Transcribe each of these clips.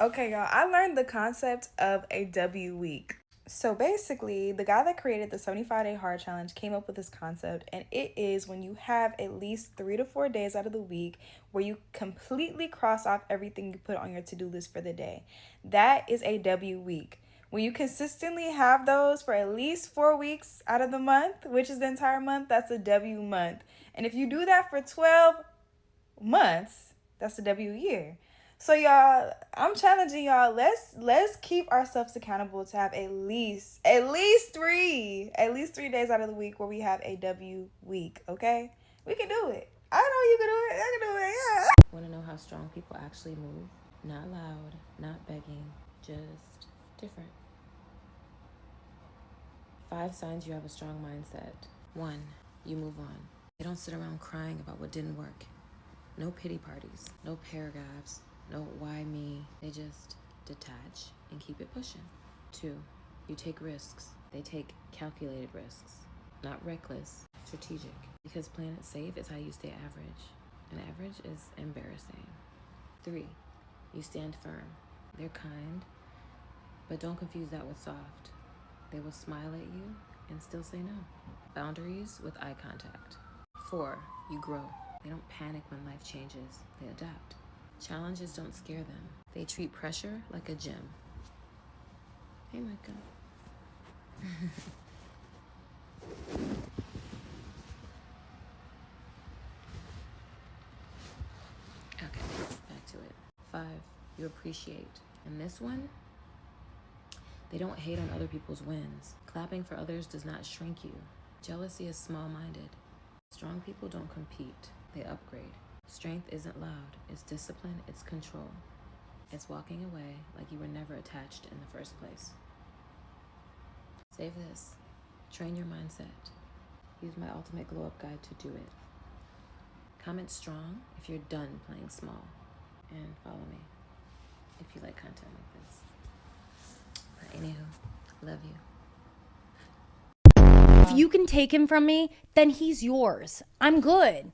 Okay, y'all, I learned the concept of a W week. So basically, the guy that created the 75-day hard challenge came up with this concept, and it is when you have at least 3 to 4 days out of the week where you completely cross off everything you put on your to do list for the day. That is a W week. When you consistently have those for at least 4 weeks out of the month, which is the entire month, that's a W month. And if you do that for 12 months, that's a W year. So y'all, I'm challenging y'all. Let's keep ourselves accountable to have at least 3 days out of the week where we have a W week. Okay, we can do it. I know you can do it. I can do it. Yeah. Want to know how strong people actually move? Not loud, not begging, just different. 5 signs you have a strong mindset. 1. You move on. They don't sit around crying about what didn't work. No pity parties, no paragraphs, no why me. They just detach and keep it pushing. 2. You take risks. They take calculated risks. Not reckless, strategic. Because playing it safe is how you stay average. And average is embarrassing. 3. You stand firm. They're kind, but don't confuse that with soft. They will smile at you and still say no. Boundaries with eye contact. 4. You grow. They don't panic when life changes. They adapt. Challenges don't scare them. They treat pressure like a gym. Hey, Micah. Okay, back to it. 5. You appreciate. And this one, they don't hate on other people's wins. Clapping for others does not shrink you. Jealousy is small-minded. Strong people don't compete. They upgrade. Strength isn't loud. It's discipline. It's control. It's walking away like you were never attached in the first place. Save this. Train your mindset. Use my ultimate glow up guide to do it. Comment strong if you're done playing small. And follow me if you like content like this. But anywho, love you. If you can take him from me, then he's yours. I'm good.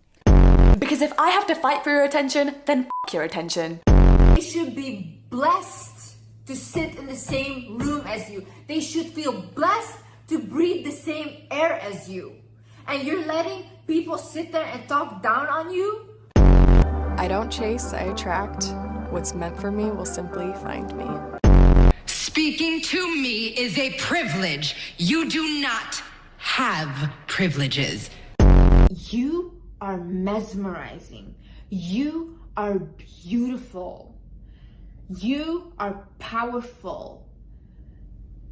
Because if I have to fight for your attention, then f your attention. They should be blessed to sit in the same room as you. They should feel blessed to breathe the same air as you. And you're letting people sit there and talk down on you? I don't chase, I attract. What's meant for me will simply find me. Speaking to me is a privilege. You do not have privileges. You are mesmerizing. You are beautiful. You are powerful.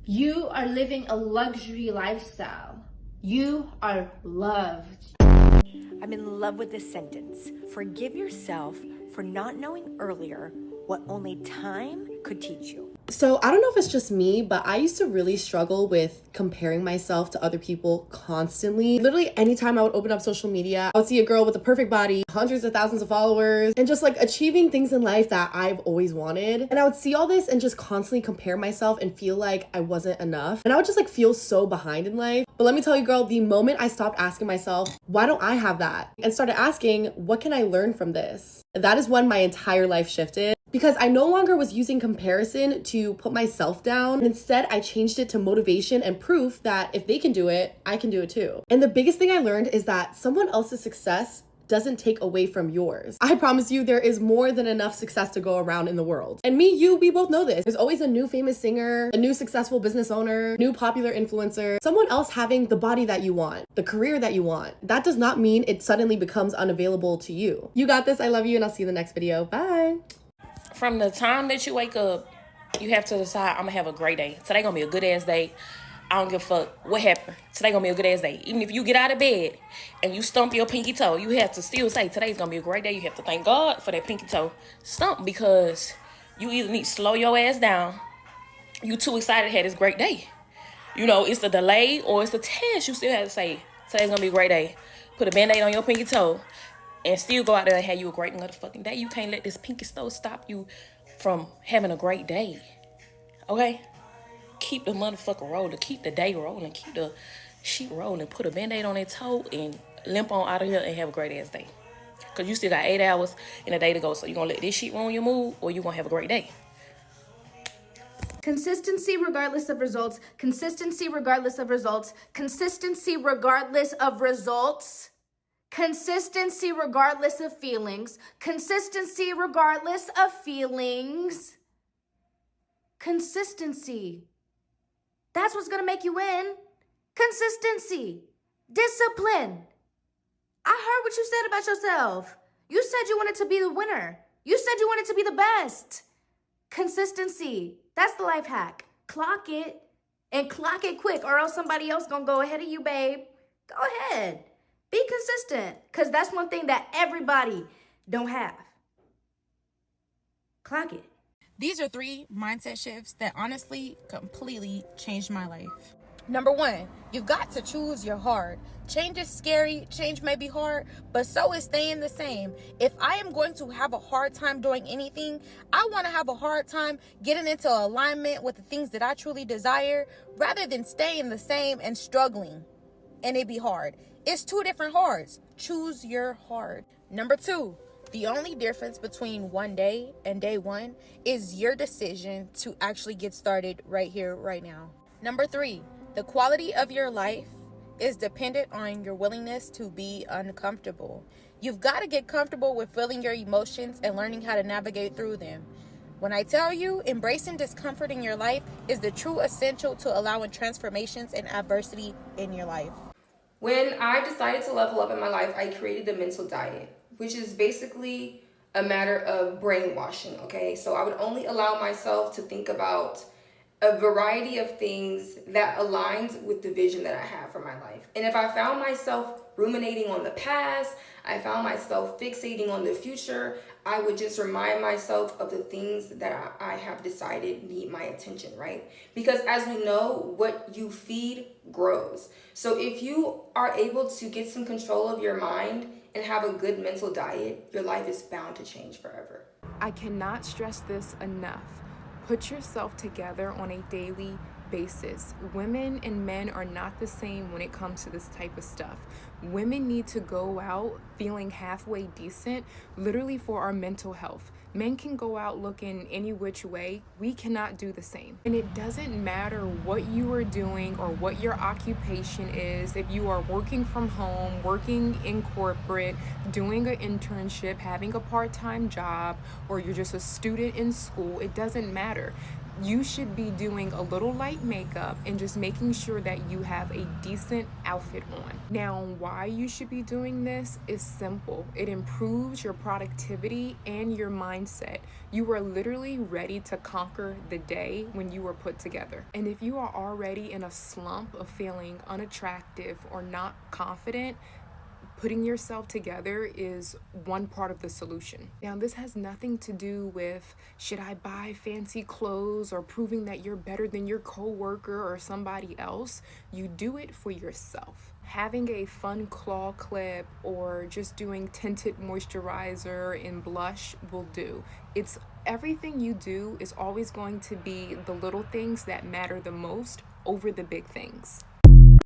You are living a luxury lifestyle. You are loved. I'm in love with this sentence. Forgive yourself for not knowing earlier what only time could teach you. So I don't know if it's just me, but I used to really struggle with comparing myself to other people constantly. Literally anytime I would open up social media, I would see a girl with a perfect body, hundreds of thousands of followers, and just like achieving things in life that I've always wanted. And I would see all this and just constantly compare myself and feel like I wasn't enough. And I would just like feel so behind in life. But let me tell you, girl, the moment I stopped asking myself, why don't I have that? And started asking, what can I learn from this? That is when my entire life shifted. Because I no longer was using comparison to put myself down. Instead, I changed it to motivation and proof that if they can do it, I can do it too. And the biggest thing I learned is that someone else's success doesn't take away from yours. I promise you, there is more than enough success to go around in the world. And me, you, we both know this. There's always a new famous singer, a new successful business owner, new popular influencer, someone else having the body that you want, the career that you want. That does not mean it suddenly becomes unavailable to you. You got this. I love you, and I'll see you in the next video. Bye. From the time that you wake up, you have to decide, I'm gonna have a great day. Today gonna be a good ass day. I don't give a fuck what happened. Today gonna be a good ass day. Even if you get out of bed and you stump your pinky toe, you have to still say today's gonna be a great day. You have to thank God for that pinky toe stump, because you either need to slow your ass down. You too excited to have this great day. You know, it's the delay or it's the test. You still have to say today's gonna be a great day. Put a band-aid on your pinky toe and still go out there and have you a great motherfucking day. You can't let this pinky toe stop you from having a great day. Okay? Keep the motherfucker rolling. Keep the day rolling. Keep the shit rolling. Put a band-aid on that toe and limp on out of here and have a great ass day. Because you still got 8 hours in a day to go. So you going to let this shit ruin your mood, or you going to have a great day? Consistency regardless of results. Consistency regardless of results. Consistency regardless of results. Consistency regardless of feelings. Consistency regardless of feelings. Consistency. That's what's gonna make you win. Consistency. Discipline. I heard what you said about yourself. You said you wanted to be the winner. You said you wanted to be the best. Consistency. That's the life hack. Clock it. And clock it quick, or else somebody else gonna go ahead of you, babe. Go ahead. Be consistent. Because that's one thing that everybody don't have. Clock it. These are 3 mindset shifts that honestly completely changed my life. Number 1, you've got to choose your hard. Change is scary, change may be hard, but so is staying the same. If I am going to have a hard time doing anything, I want to have a hard time getting into alignment with the things that I truly desire, rather than staying the same and struggling and it be hard. It's 2 different hards. Choose your hard. Number 2, the only difference between one day and day one is your decision to actually get started right here, right now. Number 3, the quality of your life is dependent on your willingness to be uncomfortable. You've got to get comfortable with feeling your emotions and learning how to navigate through them. When I tell you, embracing discomfort in your life is the true essential to allowing transformations and adversity in your life. When I decided to level up in my life, I created a mental diet, which is basically a matter of brainwashing, okay? So I would only allow myself to think about a variety of things that aligns with the vision that I have for my life. And if I found myself ruminating on the past, I found myself fixating on the future, I would just remind myself of the things that I have decided need my attention, right? Because as we know, what you feed grows. So if you are able to get some control of your mind and have a good mental diet, your life is bound to change forever. I cannot stress this enough. Put yourself together on a daily basis. Women and men are not the same when it comes to this type of stuff. Women need to go out feeling halfway decent, literally for our mental health. Men can go out looking any which way. We cannot do the same. And it doesn't matter what you are doing or what your occupation is. If you are working from home, working in corporate, doing an internship, having a part-time job, or you're just a student in school, it doesn't matter. You should be doing a little light makeup and just making sure that you have a decent outfit on. Now, why you should be doing this is simple. It improves your productivity and your mindset. You are literally ready to conquer the day when you are put together. And if you are already in a slump of feeling unattractive or not confident, putting yourself together is one part of the solution. Now, this has nothing to do with should I buy fancy clothes or proving that you're better than your coworker or somebody else. You do it for yourself. Having a fun claw clip or just doing tinted moisturizer and blush will do. It's everything you do is always going to be the little things that matter the most over the big things.